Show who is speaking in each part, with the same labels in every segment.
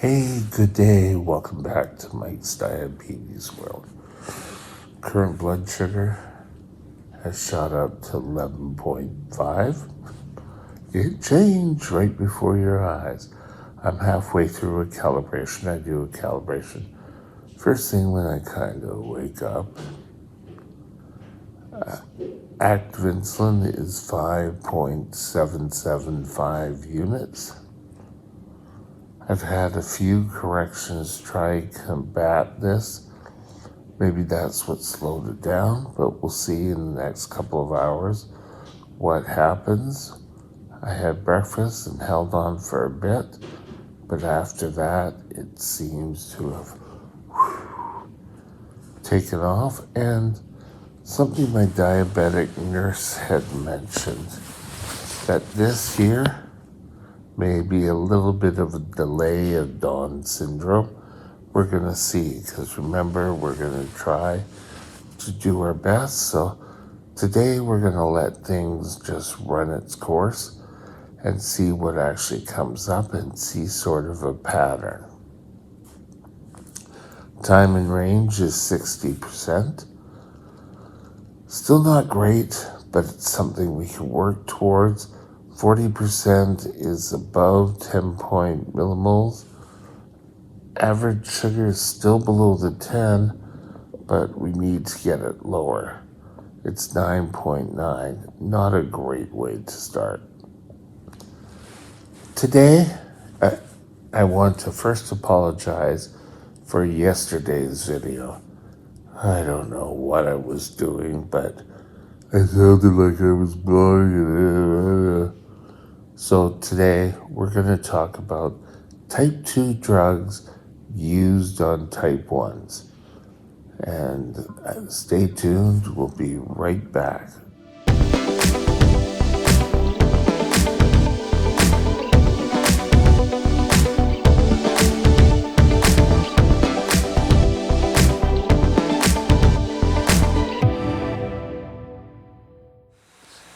Speaker 1: Hey, good day. Welcome back to Mike's Diabetes World. Current blood sugar has shot up to 11.5. It changed right before your eyes. I'm halfway through a calibration. I do a calibration first thing when I kind of wake up. Active insulin is 5.775 units. I've had a few corrections try combat this. Maybe that's what slowed it down, but we'll see in the next couple of hours what happens. I had breakfast and held on for a bit, but after that, it seems to have taken off. And something my diabetic nurse had mentioned, that this here may be a little bit of a delay of Down syndrome. We're going to see, because remember, we're going to try to do our best. So today we're going to let things just run its course and see what actually comes up and see sort of a pattern. Time in range is 60%. Still not great, but it's something we can work towards. 40% is above 10 millimoles. Average sugar is still below the 10, but we need to get it lower. It's 9.9, not a great way to start. Today, I want to first apologize for yesterday's video. I don't know what I was doing, but I sounded like I was blind. So today, we're going to talk about type 2 drugs used on type 1s. And stay tuned, we'll be right back.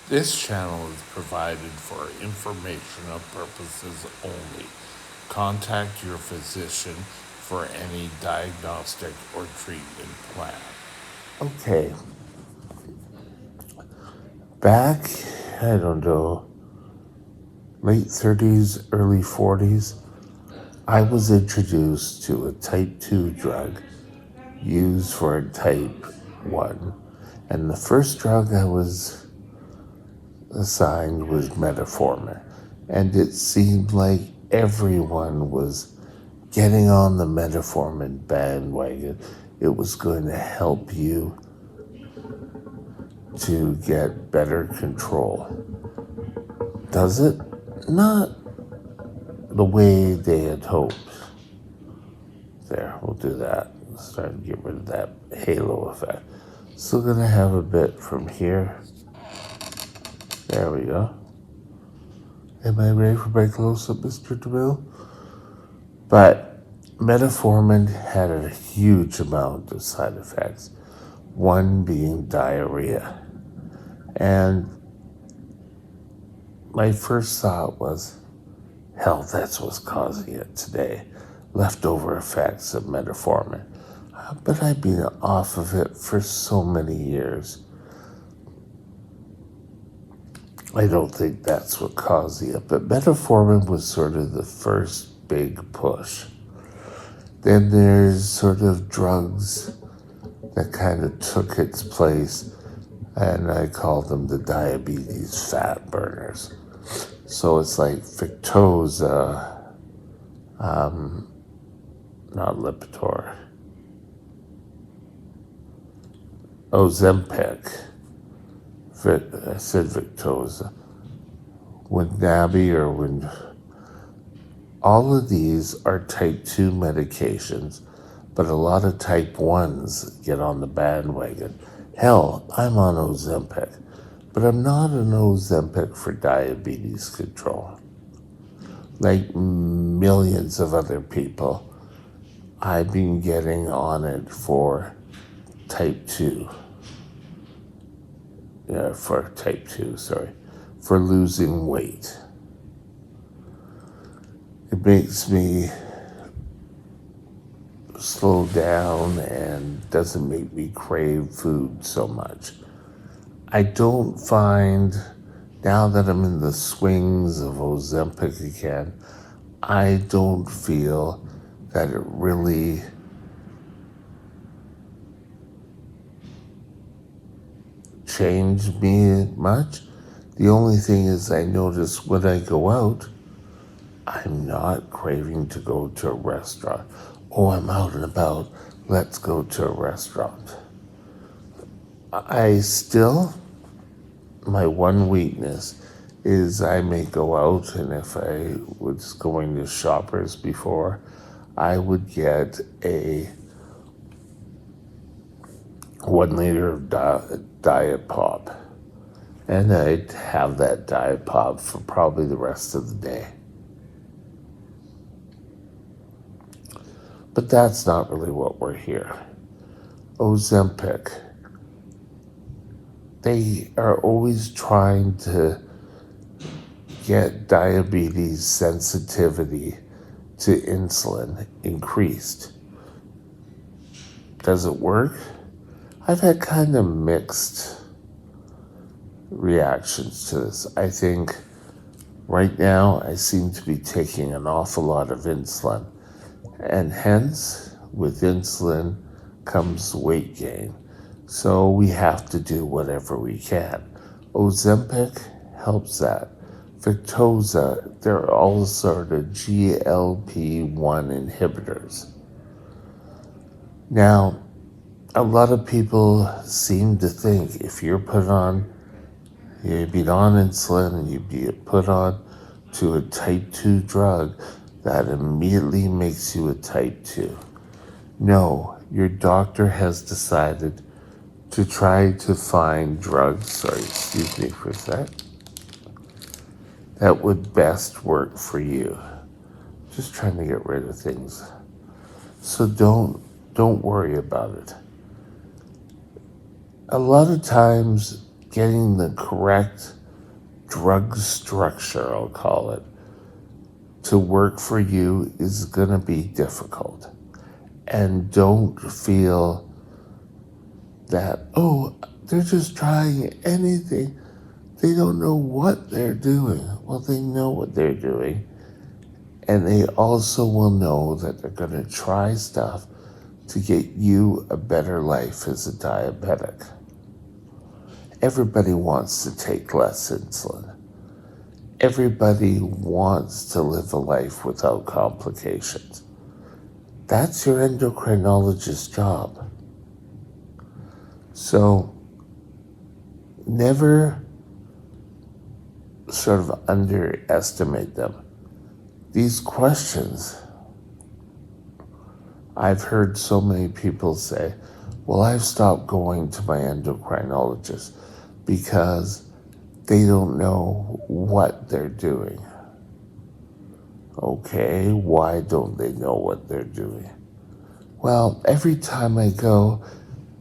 Speaker 1: This channel is provided for informational purposes only. Contact your physician for any diagnostic or treatment plan. Okay. Back, I don't know, late 30s, early 40s, I was introduced to a type 2 drug used for a type 1. And the first drug I was assigned was metformin. And it seemed like everyone was getting on the metformin bandwagon. It was going to help you to get better control. Does it? Not the way they had hoped. There, we'll do that. Start to get rid of that halo effect. Still gonna have a bit from here. There we go. Am I ready for my close-up, Mr. DeMille? But metformin had a huge amount of side effects, one being diarrhea. And my first thought was, hell, that's what's causing it today. Leftover effects of metformin. But I've been off of it for so many years. I don't think that's what caused it. But metformin was sort of the first big push. Then there's sort of drugs that kind of took its place, and I call them the diabetes fat burners. So it's like Victoza, not Lipitor, Ozempic, I said Victoza, Winnabi all of these are type 2 medications, but a lot of type 1s get on the bandwagon. Hell, I'm on Ozempic, but I'm not on Ozempic for diabetes control. Like millions of other people, I've been getting on it for type 2. For losing weight. It makes me slow down and doesn't make me crave food so much. I don't find, now that I'm in the swings of Ozempic again, I don't feel that it really changed me much. The only thing is I notice when I go out, I'm not craving to go to a restaurant. Oh, I'm out and about, let's go to a restaurant. I still, my one weakness is I may go out, and if I was going to Shoppers before, I would get a 1 liter of Diet Pop. And I'd have that Diet Pop for probably the rest of the day. But that's not really what we're here. Ozempic, they are always trying to get diabetes sensitivity to insulin increased. Does it work? I've had kind of mixed reactions to this. I think right now I seem to be taking an awful lot of insulin, and hence with insulin comes weight gain. So we have to do whatever we can. Ozempic helps that. Victoza, they're all sort of GLP-1 inhibitors. Now, a lot of people seem to think if you're put on, you'd be on insulin and you'd be put on to a type 2 drug, that immediately makes you a type 2. No, your doctor has decided to try to find drugs, excuse me for a sec, that would best work for you. Just trying to get rid of things. So don't worry about it. A lot of times getting the correct drug structure, I'll call it, to work for you is going to be difficult. And don't feel that, oh, they're just trying anything. They don't know what they're doing. Well, they know what they're doing. And they also will know that they're going to try stuff to get you a better life as a diabetic. Everybody wants to take less insulin. Everybody wants to live a life without complications. That's your endocrinologist's job. So never sort of underestimate them. These questions, I've heard so many people say, well, I've stopped going to my endocrinologist because they don't know what they're doing. Okay, why don't they know what they're doing? Well, every time I go,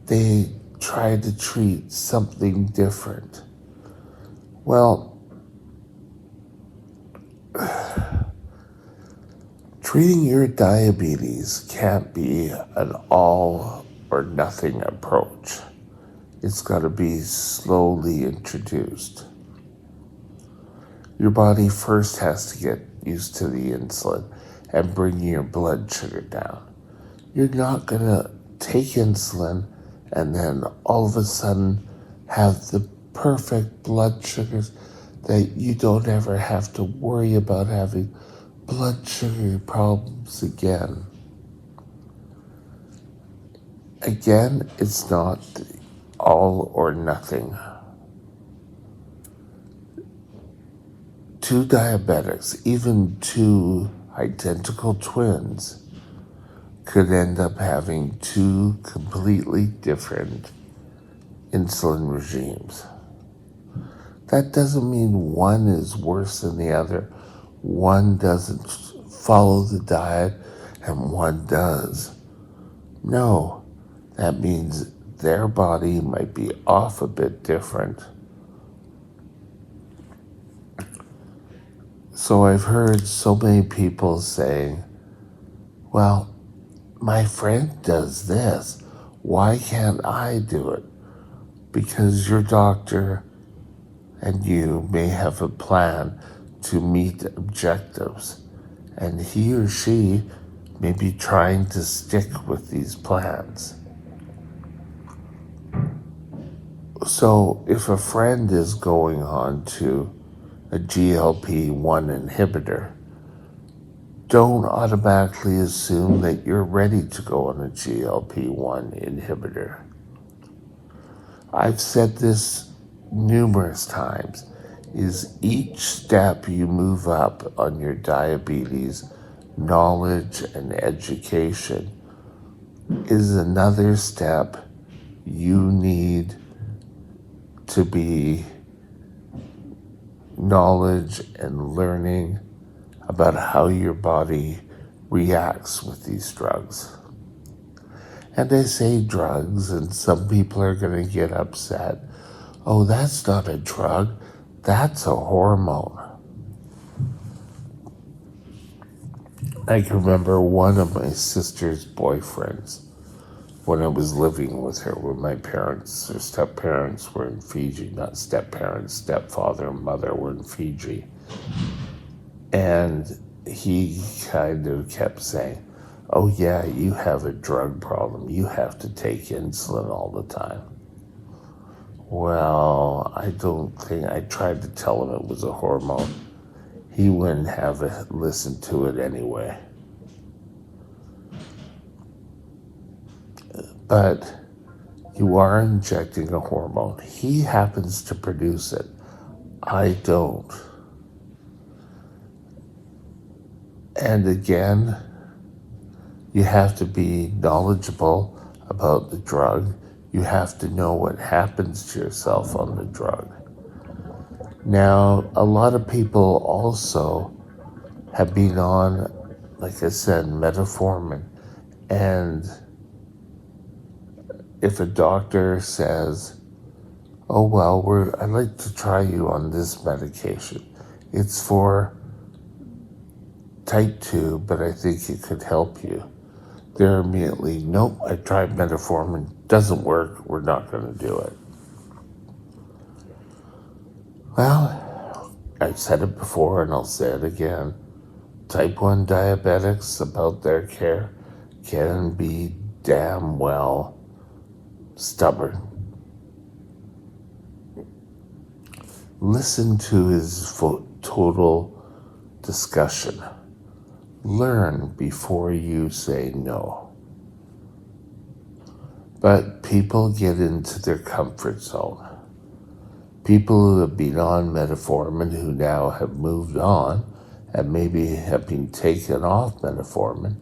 Speaker 1: they try to treat something different. Well, treating your diabetes can't be an all or nothing approach. It's got to be slowly introduced. Your body first has to get used to the insulin and bring your blood sugar down. You're not going to take insulin and then all of a sudden have the perfect blood sugars that you don't ever have to worry about having blood sugar problems again. Again, it's not all or nothing. Two diabetics, even two identical twins, could end up having two completely different insulin regimes. That doesn't mean one is worse than the other. One doesn't follow the diet and one does. No, that means their body might be off a bit different. So I've heard so many people saying, well, my friend does this. Why can't I do it? Because your doctor and you may have a plan to meet objectives, and he or she may be trying to stick with these plans. So if a friend is going on to a GLP-1 inhibitor, don't automatically assume that you're ready to go on a GLP-1 inhibitor. I've said this numerous times, is each step you move up on your diabetes knowledge and education is another step you need to be knowledge and learning about how your body reacts with these drugs. And I say drugs, and some people are going to get upset. Oh, that's not a drug, that's a hormone. I can remember one of my sister's boyfriends when I was living with her, when my parents or step-parents were in Fiji, not step-parents, stepfather and mother were in Fiji. And he kind of kept saying, oh yeah, you have a drug problem. You have to take insulin all the time. Well, I tried to tell him it was a hormone. He wouldn't have listened to it anyway. But you are injecting a hormone. He happens to produce it. I don't. And again, you have to be knowledgeable about the drug. You have to know what happens to yourself on the drug. Now, a lot of people also have been on, like I said, metformin. And if a doctor says, oh, well, I'd like to try you on this medication. It's for type 2, but I think it could help you. They're immediately, nope, I tried metformin, doesn't work, we're not going to do it. Well, I've said it before and I'll say it again. Type 1 diabetics, about their care, can be damn well stubborn. Listen to his total discussion. Learn before you say no. But people get into their comfort zone. People who have been on metformin, who now have moved on and maybe have been taken off metformin,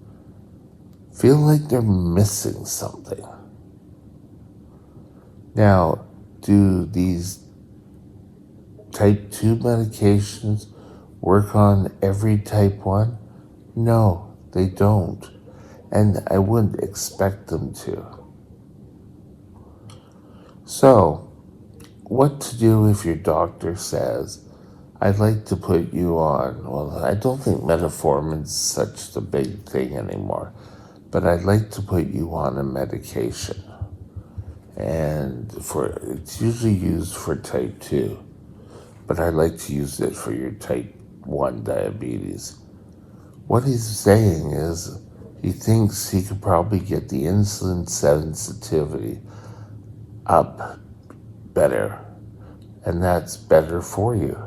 Speaker 1: feel like they're missing something. Now, do these type 2 medications work on every type 1? No, they don't. And I wouldn't expect them to. So, what to do if your doctor says, I'd like to put you on, well, I don't think metformin's such a big thing anymore, but I'd like to put you on a medication. And it's usually used for type 2, but I'd like to use it for your type 1 diabetes. What he's saying is he thinks he could probably get the insulin sensitivity up better, and that's better for you.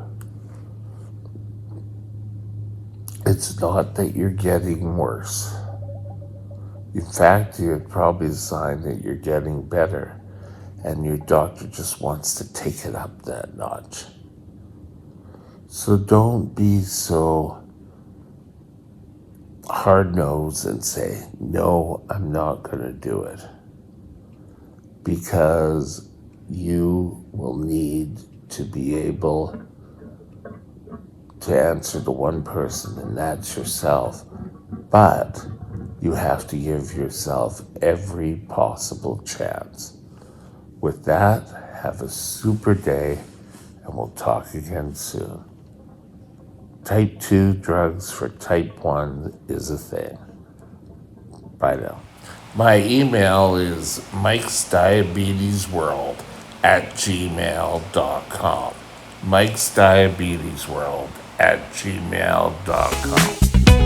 Speaker 1: It's not that you're getting worse. In fact, it's probably a sign that you're getting better, and your doctor just wants to take it up that notch. So don't be so hard-nosed and say, no, I'm not going to do it. Because you will need to be able to answer to one person, and that's yourself. But you have to give yourself every possible chance. With that, have a super day, and we'll talk again soon. Type 2 drugs for type 1 is a thing. Bye now. My email is mikesdiabetesworld@gmail.com. mikesdiabetesworld@gmail.com.